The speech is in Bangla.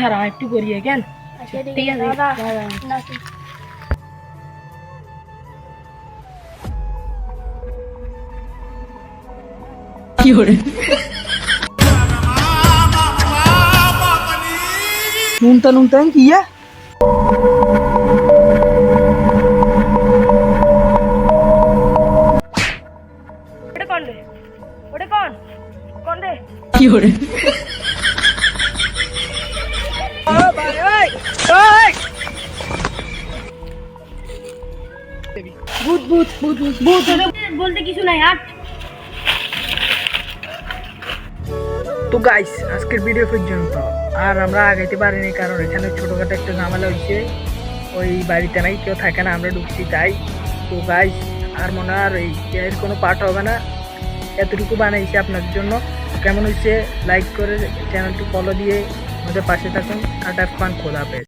খারাপ একটু করিয়ে কেন ঠিক আছে কি করে নুনতা নুনতা কি কি করে ভূত ভূত ভূত ভূত বলতে কিছু নাই হাট তো গাইস আজকের ভিডিও পর্যন্ত আর আমরা আগাইতে পারিনি কারণ এখানে ছোটখাটো একটা ঝামেলা হয়েছে ওই বাড়িতে নাই কেউ থাকে না আমরা ঢুকছি তাই তো গাইস আর মনে হয় আর এর কোনো পার্ট হবে না এতটুকু বানাইছি আপনাদের জন্য কেমন হয়েছে লাইক করে চ্যানেলটি ফলো দিয়ে আমাদের পাশে থাকুন আর খোদা হাফেজ।